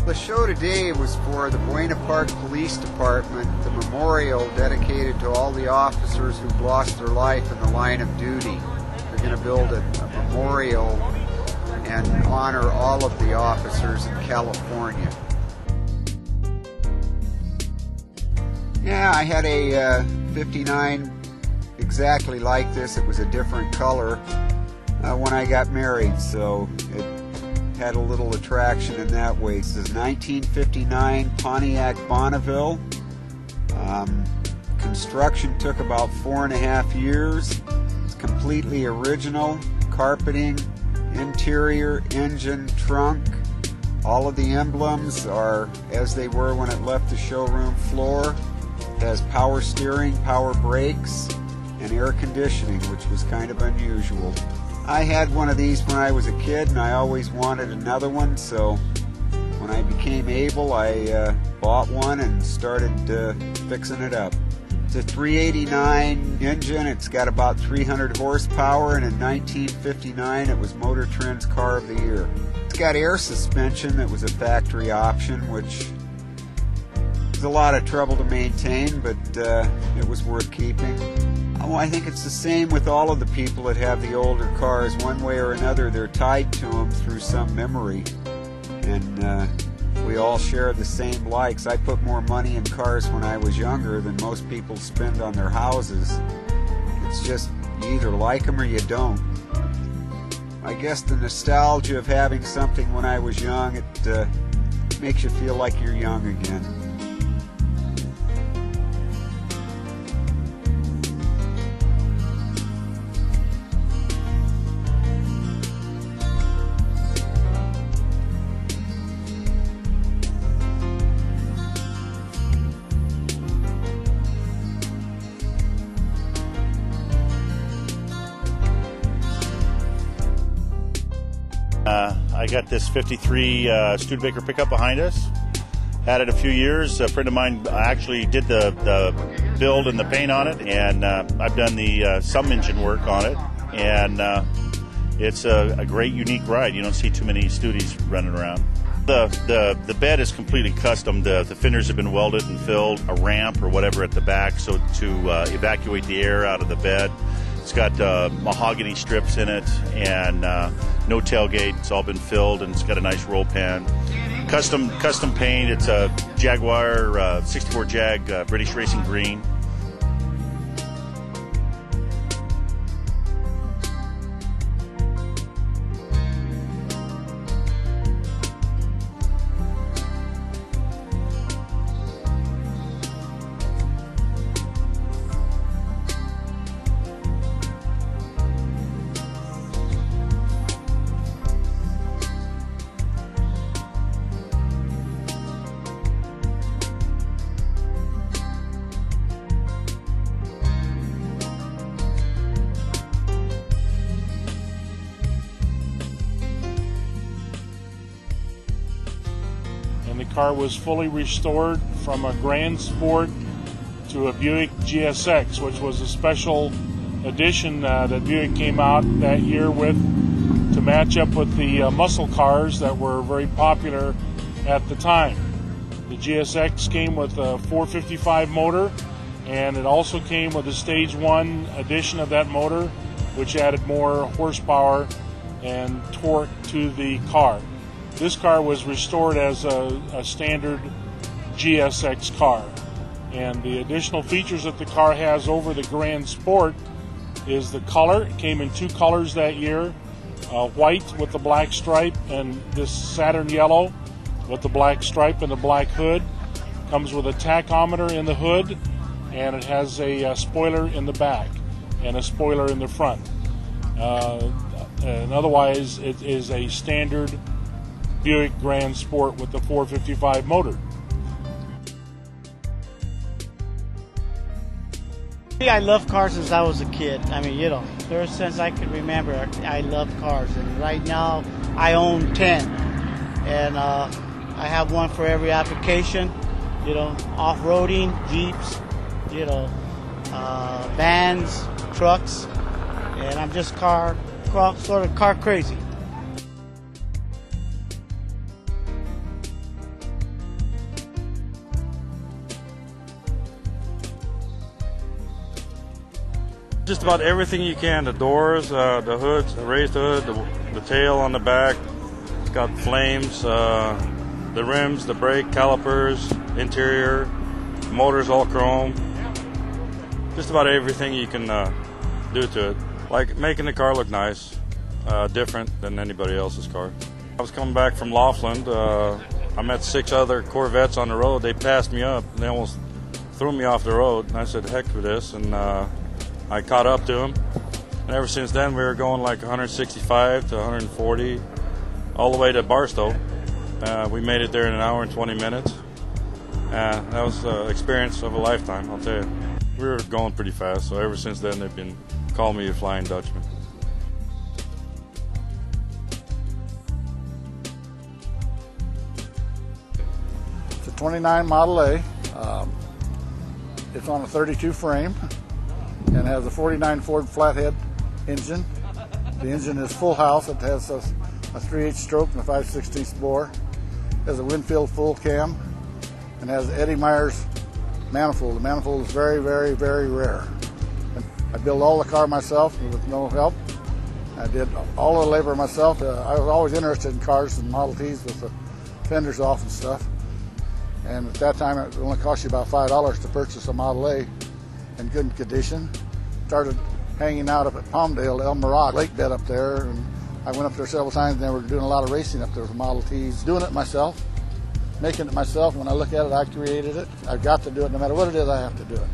The show today was for the Buena Park Police Department, the memorial dedicated to all the officers who've lost their life in the line of duty. They're going to build a memorial and honor all of the officers in California. Yeah, I had a 59 exactly like this. It was a different color when I got married, so it had a little attraction in that way. This is 1959 Pontiac Bonneville. Construction took about 4.5 years. It's completely original. Carpeting, interior, engine, trunk. All of the emblems are as they were when it left the showroom floor. It has power steering, power brakes, and air conditioning, which was kind of unusual. I had one of these when I was a kid, and I always wanted another one, so when I became able, I bought one and started fixing it up. It's a 389 engine. It's got about 300 horsepower, and in 1959 it was Motor Trend's Car of the Year. It's got air suspension that was a factory option, which was a lot of trouble to maintain, but it was worth keeping. Oh, I think it's the same with all of the people that have the older cars. One way or another, they're tied to them through some memory. And we all share the same likes. I put more money in cars when I was younger than most people spend on their houses. It's just, you either like them or you don't. I guess the nostalgia of having something when I was young, it makes you feel like you're young again. I got this 53 Studebaker pickup behind us. Had it a few years. A friend of mine actually did the build and the paint on it, and I've done the some engine work on it. And it's a great, unique ride. You don't see too many Studies running around. The bed is completely custom. The fenders have been welded and filled. A ramp or whatever at the back, so to evacuate the air out of the bed. It's got mahogany strips in it and no tailgate. It's all been filled, and it's got a nice roll pan. Custom paint. It's a Jaguar 64 Jag British Racing Green. And the car was fully restored from a Grand Sport to a Buick GSX, which was a special edition that Buick came out that year with to match up with the muscle cars that were very popular at the time. The GSX came with a 455 motor, and it also came with a Stage 1 edition of that motor, which added more horsepower and torque to the car. This car was restored as a standard GSX car, and the additional features that the car has over the Grand Sport is the color. It came in two colors that year, white with the black stripe and this Saturn yellow with the black stripe and the black hood. Comes with a tachometer in the hood, and it has a spoiler in the back and a spoiler in the front. And otherwise, it is a standard Buick Grand Sport with the 455 motor. I love cars since I was a kid. I mean, you know, ever since I can remember, I love cars. And right now, I own 10. And I have one for every application, you know, off-roading, Jeeps, you know, vans, trucks. And I'm just sort of car crazy. Just about everything you can. The doors, the hoods, the raised hood, the tail on the back. It's got flames, the rims, the brake calipers, interior, motors all chrome. Just about everything you can do to it. Like making the car look nice, different than anybody else's car. I was coming back from Laughlin. I met 6 other Corvettes on the road. They passed me up. They almost threw me off the road. And I said, heck with this. And I caught up to them. And ever since then, we were going like 165 to 140, all the way to Barstow. We made it there in an hour and 20 minutes. That was an experience of a lifetime, I'll tell you. We were going pretty fast, so ever since then, they've been calling me a Flying Dutchman. It's a 29 Model A. It's on a 32 frame and has a 49 Ford flathead engine. The engine is full house. It has a 3/8 stroke and a 5/16 bore. It has a Winfield full cam and has Eddie Meyer's manifold. The manifold is very, very, very rare. And I built all the car myself with no help. I did all the labor myself. I was always interested in cars and Model Ts with the fenders off and stuff. And at that time, it only cost you about $5 to purchase a Model A in good condition. Started hanging out up at Palmdale, El Mirage lake bed up there, and I went up there several times, and they were doing a lot of racing up there with Model Ts. Doing it myself, making it myself. When I look at it, I created it. I've got to do it. No matter what it is, I have to do it.